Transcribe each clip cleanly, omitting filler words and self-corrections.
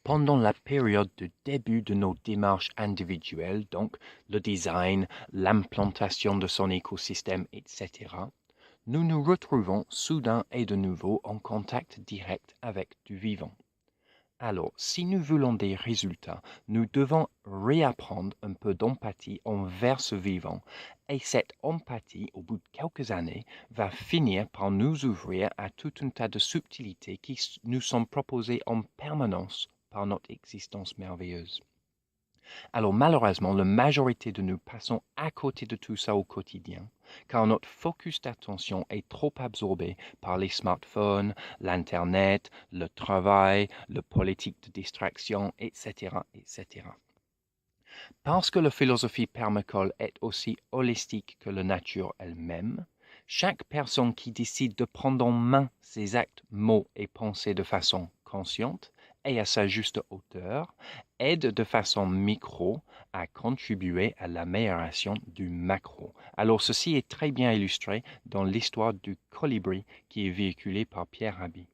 pendant la période de début de nos démarches individuelles, donc le design, l'implantation de son écosystème, etc., nous nous retrouvons soudain et de nouveau en contact direct avec du vivant. Alors, si nous voulons des résultats, nous devons réapprendre un peu d'empathie envers ce vivant, et cette empathie, au bout de quelques années, va finir par nous ouvrir à tout un tas de subtilités qui nous sont proposées en permanence par notre existence merveilleuse. Alors malheureusement, la majorité de nous passons à côté de tout ça au quotidien, car notre focus d'attention est trop absorbé par les smartphones, l'Internet, le travail, le politique de distraction, etc., etc. Parce que la philosophie permacole est aussi holistique que la nature elle-même, chaque personne qui décide de prendre en main ses actes, mots et pensées de façon consciente et à sa juste hauteur aide de façon micro à contribuer à l'amélioration du macro. Alors ceci est très bien illustré dans l'histoire du colibri qui est véhiculée par Pierre Rabhi.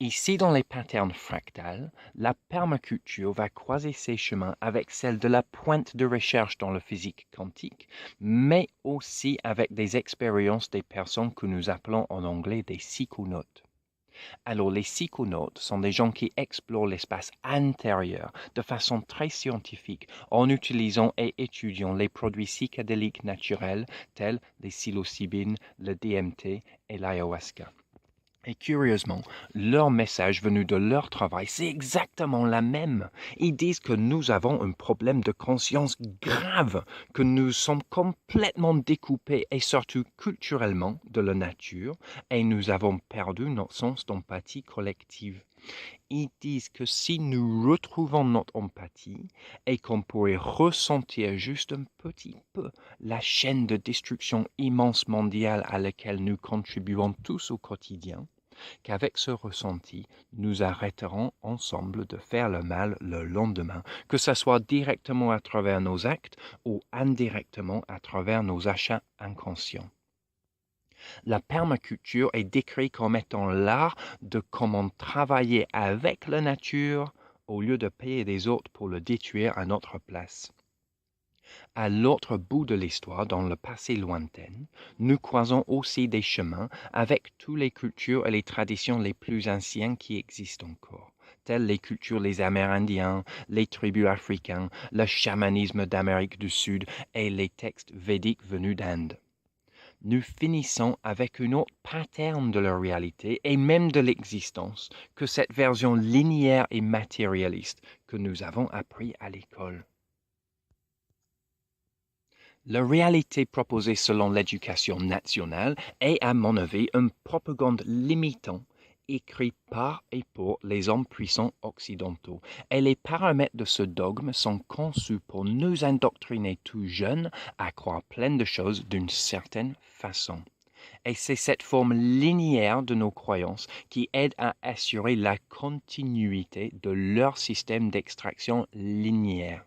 Ici, dans les patterns fractales, la permaculture va croiser ses chemins avec celle de la pointe de recherche dans la physique quantique, mais aussi avec des expériences des personnes que nous appelons en anglais des psychonautes. Alors, les psychonautes sont des gens qui explorent l'espace intérieur de façon très scientifique en utilisant et étudiant les produits psychédéliques naturels tels les psilocybines, le DMT et l'ayahuasca. Et curieusement, leur message venu de leur travail, c'est exactement la même. Ils disent que nous avons un problème de conscience grave, que nous sommes complètement découpés et surtout culturellement de la nature et nous avons perdu notre sens d'empathie collective. Ils disent que si nous retrouvons notre empathie et qu'on pourrait ressentir juste un petit peu la chaîne de destruction immense mondiale à laquelle nous contribuons tous au quotidien, qu'avec ce ressenti, nous arrêterons ensemble de faire le mal le lendemain, que ce soit directement à travers nos actes ou indirectement à travers nos achats inconscients. La permaculture est décrite comme étant l'art de comment travailler avec la nature au lieu de payer des autres pour le détruire à notre place. À l'autre bout de l'histoire, dans le passé lointain, nous croisons aussi des chemins avec toutes les cultures et les traditions les plus anciennes qui existent encore, telles les cultures des Amérindiens, les tribus africaines, le chamanisme d'Amérique du Sud et les textes védiques venus d'Inde. Nous finissons avec une autre pattern de la réalité et même de l'existence que cette version linéaire et matérialiste que nous avons appris à l'école. La réalité proposée selon l'éducation nationale est, à mon avis, une propagande limitant écrite par et pour les hommes puissants occidentaux. Et les paramètres de ce dogme sont conçus pour nous indoctriner tout jeunes à croire plein de choses d'une certaine façon. Et c'est cette forme linéaire de nos croyances qui aide à assurer la continuité de leur système d'extraction linéaire.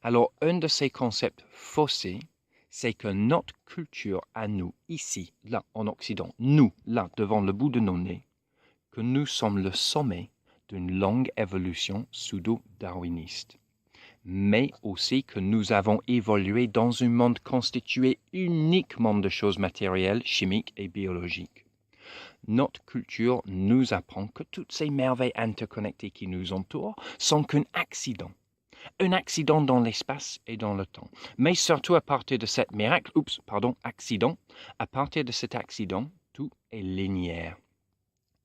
Alors, un de ces concepts faussés, c'est que notre culture à nous, ici, là, en Occident, nous, là, devant le bout de nos nez, que nous sommes le sommet d'une longue évolution pseudo-darwiniste, mais aussi que nous avons évolué dans un monde constitué uniquement de choses matérielles, chimiques et biologiques. Notre culture nous apprend que toutes ces merveilles interconnectées qui nous entourent sont qu'un accident. Un accident dans l'espace et dans le temps. Mais surtout à partir de cet accident, à partir de cet accident, tout est linéaire.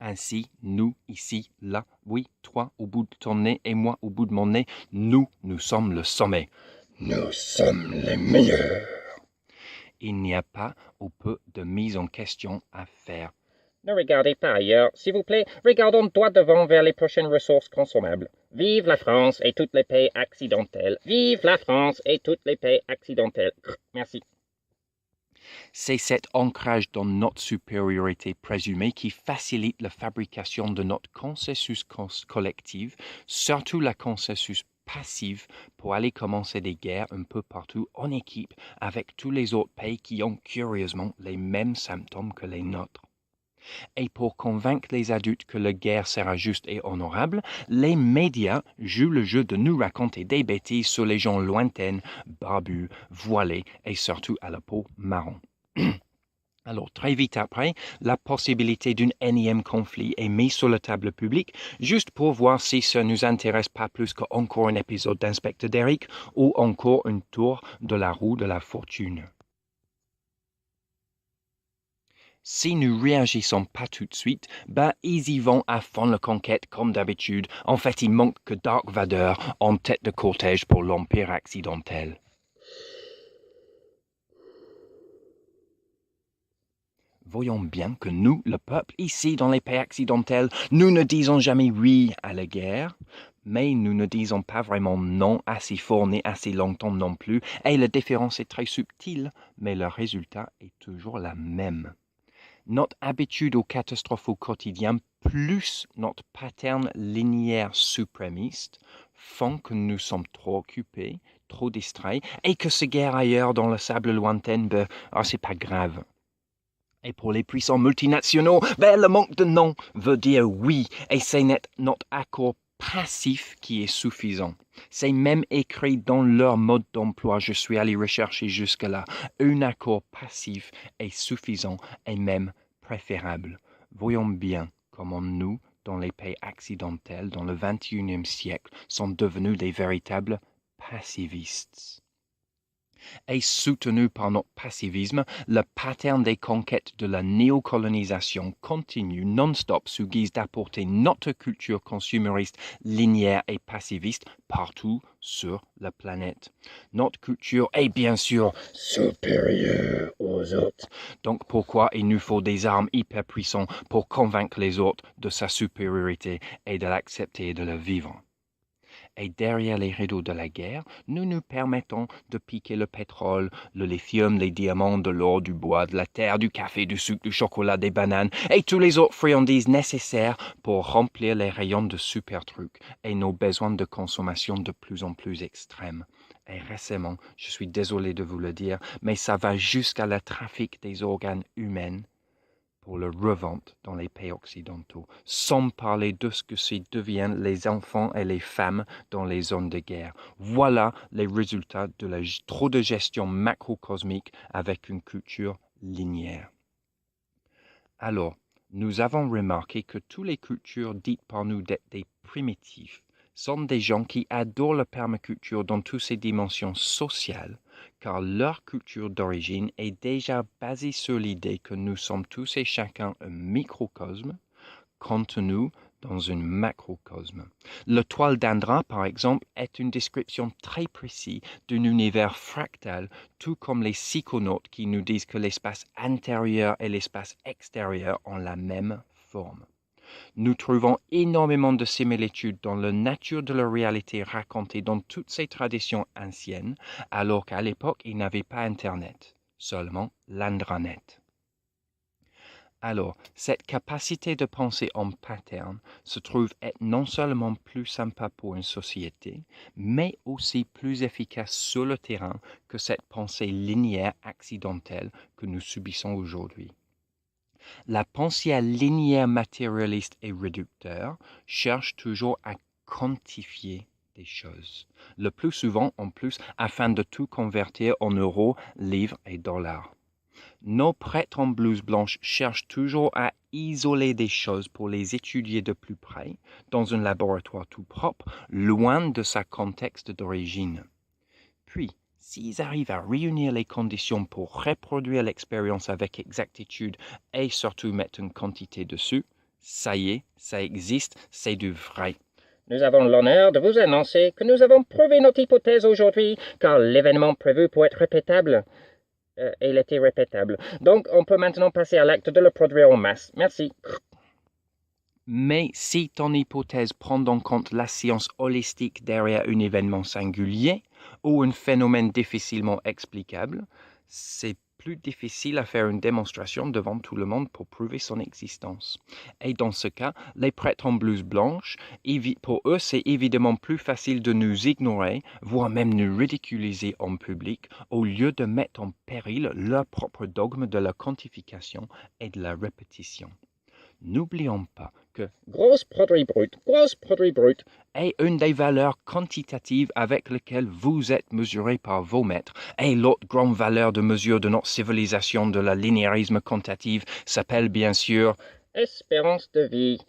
Ainsi, nous, ici, là, oui, toi au bout de ton nez et moi au bout de mon nez, nous sommes le sommet. Nous sommes les meilleurs. Il n'y a pas ou peu de mise en question à faire. Ne regardez pas ailleurs, s'il vous plaît. Regardons droit devant vers les prochaines ressources consommables. Vive la France et toutes les pays accidentels. Vive la France et toutes les pays accidentels. Merci. C'est cet ancrage dans notre supériorité présumée qui facilite la fabrication de notre consensus collectif, surtout la consensus passive pour aller commencer des guerres un peu partout en équipe avec tous les autres pays qui ont curieusement les mêmes symptômes que les nôtres. Et pour convaincre les adultes que la guerre sera juste et honorable, les médias jouent le jeu de nous raconter des bêtises sur les gens lointaines, barbus, voilés et surtout à la peau marron. Alors, très vite après, la possibilité d'un énième conflit est mise sur la table publique, juste pour voir si ça nous intéresse pas plus qu'encore un épisode d'Inspecteur Derrick ou encore un tour de la roue de la fortune. Si nous réagissons pas tout de suite, ils y vont à fond la conquête comme d'habitude. En fait, il manque que Dark Vador en tête de cortège pour l'Empire accidentel. Voyons bien que nous, le peuple, ici dans les pays accidentels, nous ne disons jamais oui à la guerre, mais nous ne disons pas vraiment non assez fort ni assez longtemps non plus, et la différence est très subtile, mais le résultat est toujours la même. Notre habitude aux catastrophes au quotidien, plus notre pattern linéaire suprémiste, font que nous sommes trop occupés, trop distraits, et que ce guerre ailleurs dans le sable lointain, c'est pas grave. Et pour les puissants multinationaux, le manque de non veut dire oui, et c'est notre accord passif qui est suffisant. C'est même écrit dans leur mode d'emploi, je suis allé rechercher jusque-là. Un accord passif est suffisant et même préférable. Voyons bien comment nous, dans les pays accidentels, dans le XXIe siècle, sommes devenus des véritables pacivistes. Et soutenu par notre pacivisme, le pattern des conquêtes de la néocolonisation continue non-stop sous guise d'apporter notre culture consumériste, linéaire et pacifiste partout sur la planète. Notre culture est bien sûr supérieure aux autres. Donc pourquoi il nous faut des armes hyper puissantes pour convaincre les autres de sa supériorité et de l'accepter et de le vivre? Et derrière les rideaux de la guerre, nous nous permettons de piquer le pétrole, le lithium, les diamants, de l'or, du bois, de la terre, du café, du sucre, du chocolat, des bananes et tous les autres friandises nécessaires pour remplir les rayons de super trucs et nos besoins de consommation de plus en plus extrêmes. Et récemment, je suis désolé de vous le dire, mais ça va jusqu'à le trafic des organes humains pour leur revente dans les pays occidentaux, sans parler de ce que deviennent les enfants et les femmes dans les zones de guerre. Voilà les résultats de la trop de gestion macrocosmique avec une culture linéaire. Alors, nous avons remarqué que toutes les cultures dites par nous d'être des primitifs sont des gens qui adorent la permaculture dans toutes ses dimensions sociales, car leur culture d'origine est déjà basée sur l'idée que nous sommes tous et chacun un microcosme, contenu dans un macrocosme. Le toile d'Indra, par exemple, est une description très précise d'un univers fractal, tout comme les psychonautes qui nous disent que l'espace intérieur et l'espace extérieur ont la même forme. Nous trouvons énormément de similitudes dans la nature de la réalité racontée dans toutes ces traditions anciennes, alors qu'à l'époque, il n'y avait pas Internet, seulement l'Indranet. Alors, cette capacité de penser en pattern se trouve être non seulement plus sympa pour une société, mais aussi plus efficace sur le terrain que cette pensée linéaire accidentelle que nous subissons aujourd'hui. La pensée linéaire matérialiste et réducteur cherche toujours à quantifier des choses, le plus souvent en plus afin de tout convertir en euros, livres et dollars. Nos prêtres en blouse blanche cherchent toujours à isoler des choses pour les étudier de plus près, dans un laboratoire tout propre, loin de sa contexte d'origine. Puis, s'ils arrivent à réunir les conditions pour reproduire l'expérience avec exactitude et surtout mettre une quantité dessus, ça y est, ça existe, c'est du vrai. Nous avons l'honneur de vous annoncer que nous avons prouvé notre hypothèse aujourd'hui, car l'événement prévu pour être répétable, il était répétable. Donc, on peut maintenant passer à l'acte de le produire en masse. Merci. Mais si ton hypothèse prend en compte la science holistique derrière un événement singulier ou un phénomène difficilement explicable, c'est plus difficile à faire une démonstration devant tout le monde pour prouver son existence. Et dans ce cas, les prêtres en blouse blanche, pour eux, c'est évidemment plus facile de nous ignorer, voire même nous ridiculiser en public, au lieu de mettre en péril leur propre dogme de la quantification et de la répétition. N'oublions pas que Grosse produit brut. est une des valeurs quantitatives avec lesquelles vous êtes mesuré par vos maîtres. Et l'autre grande valeur de mesure de notre civilisation de la linéarisme quantitatif s'appelle bien sûr, Espérance de vie.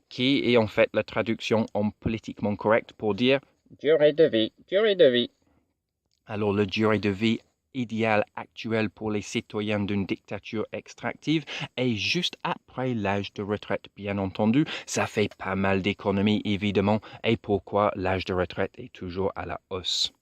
qui est en fait la traduction en politiquement correct pour dire Durée de vie. alors la durée de vie idéale actuelle pour les citoyens d'une dictature extractive est juste après l'âge de retraite, bien entendu. Ça fait pas mal d'économies, évidemment, et pourquoi l'âge de retraite est toujours à la hausse.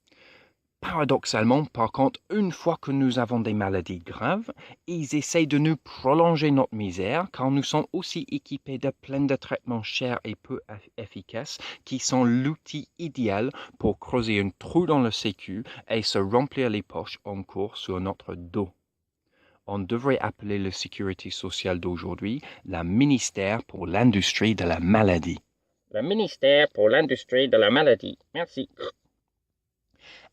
Paradoxalement, par contre, une fois que nous avons des maladies graves, ils essayent de nous prolonger notre misère car nous sommes aussi équipés de plein de traitements chers et peu efficaces qui sont l'outil idéal pour creuser un trou dans le sécu et se remplir les poches en cours sur notre dos. On devrait appeler la sécurité sociale d'aujourd'hui le ministère pour l'industrie de la maladie. Le ministère pour l'industrie de la maladie. Merci.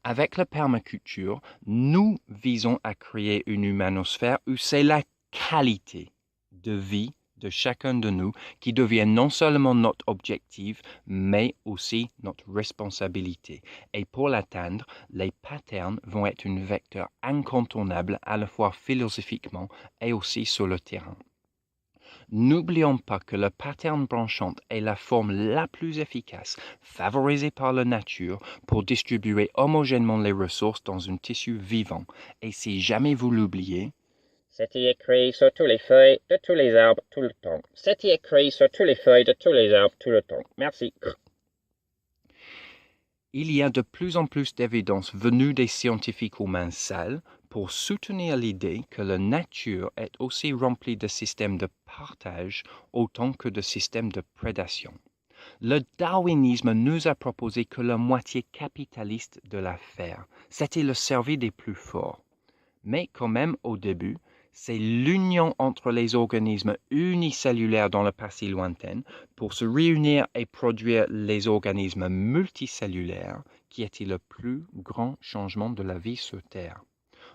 Avec la permaculture, nous visons à créer une humanosphère où c'est la qualité de vie de chacun de nous qui devient non seulement notre objectif, mais aussi notre responsabilité. Et pour l'atteindre, les patterns vont être un vecteur incontournable à la fois philosophiquement et aussi sur le terrain. N'oublions pas que le pattern branchant est la forme la plus efficace, favorisée par la nature, pour distribuer homogènement les ressources dans un tissu vivant. Et si jamais vous l'oubliez, C'est écrit sur toutes les feuilles de tous les arbres tout le temps. C'est écrit sur toutes les feuilles de tous les arbres tout le temps. Merci. il y a de plus en plus d'évidences venues des scientifiques aux mains sales pour soutenir l'idée que la nature est aussi remplie de systèmes de partage autant que de systèmes de prédation. Le darwinisme nous a proposé que la moitié capitaliste de l'affaire, c'était le service des plus forts. Mais quand même, au début, c'est l'union entre les organismes unicellulaires dans le passé lointain pour se réunir et produire les organismes multicellulaires qui était le plus grand changement de la vie sur Terre.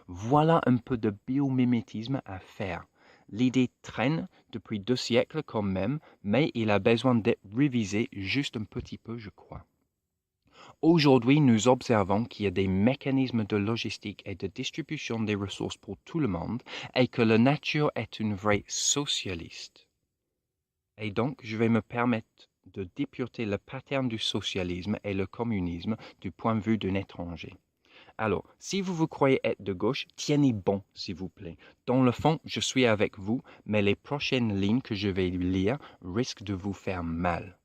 Voilà un peu de biomimétisme à faire. L'idée traîne depuis 2 siècles quand même, mais il a besoin d'être révisé juste un petit peu, je crois. Aujourd'hui, nous observons qu'il y a des mécanismes de logistique et de distribution des ressources pour tout le monde et que la nature est une vraie socialiste. Et donc, je vais me permettre de députer le pattern du socialisme et le communisme du point de vue d'un étranger. Alors, si vous croyez être de gauche, tienez bon, s'il vous plaît. Dans le fond, je suis avec vous, mais les prochaines lignes que je vais lire risquent de vous faire mal.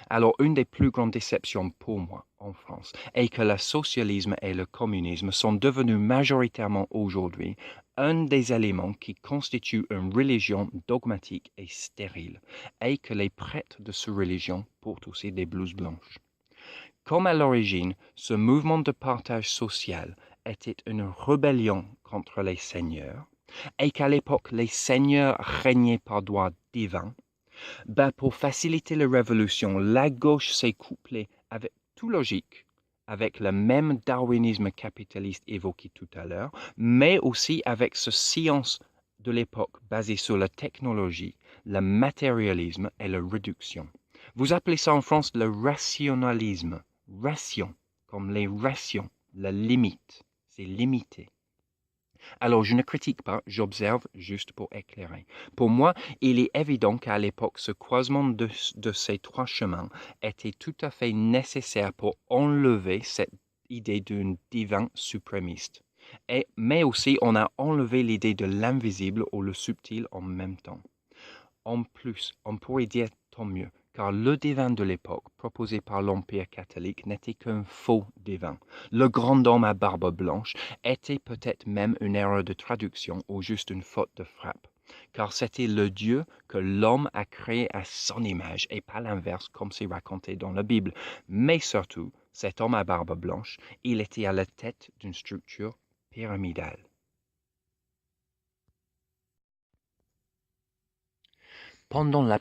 Alors, une des plus grandes déceptions pour moi en France est que le socialisme et le communisme sont devenus majoritairement aujourd'hui un des éléments qui constituent une religion dogmatique et stérile, et que les prêtres de cette religion portent aussi des blouses blanches. Comme à l'origine, ce mouvement de partage social était une rébellion contre les seigneurs, et qu'à l'époque les seigneurs régnaient par droit divin, pour faciliter la révolution, la gauche s'est couplée avec tout logique, avec le même darwinisme capitaliste évoqué tout à l'heure, mais aussi avec ce science de l'époque basée sur la technologie, le matérialisme et la réduction. Vous appelez ça en France le rationalisme. Ration, comme les rations, la limite, c'est limité. Alors, je ne critique pas, j'observe juste pour éclairer. Pour moi, il est évident qu'à l'époque, ce croisement de ces 3 chemins était tout à fait nécessaire pour enlever cette idée d'un divin suprémiste. Mais aussi, on a enlevé l'idée de l'invisible ou le subtil en même temps. En plus, on pourrait dire tant mieux, car le divin de l'époque, proposé par l'Empire catholique, n'était qu'un faux divin. Le grand homme à barbe blanche était peut-être même une erreur de traduction ou juste une faute de frappe, car c'était le Dieu que l'homme a créé à son image et pas l'inverse comme c'est raconté dans la Bible. Mais surtout, cet homme à barbe blanche, il était à la tête d'une structure pyramidale. Pendant la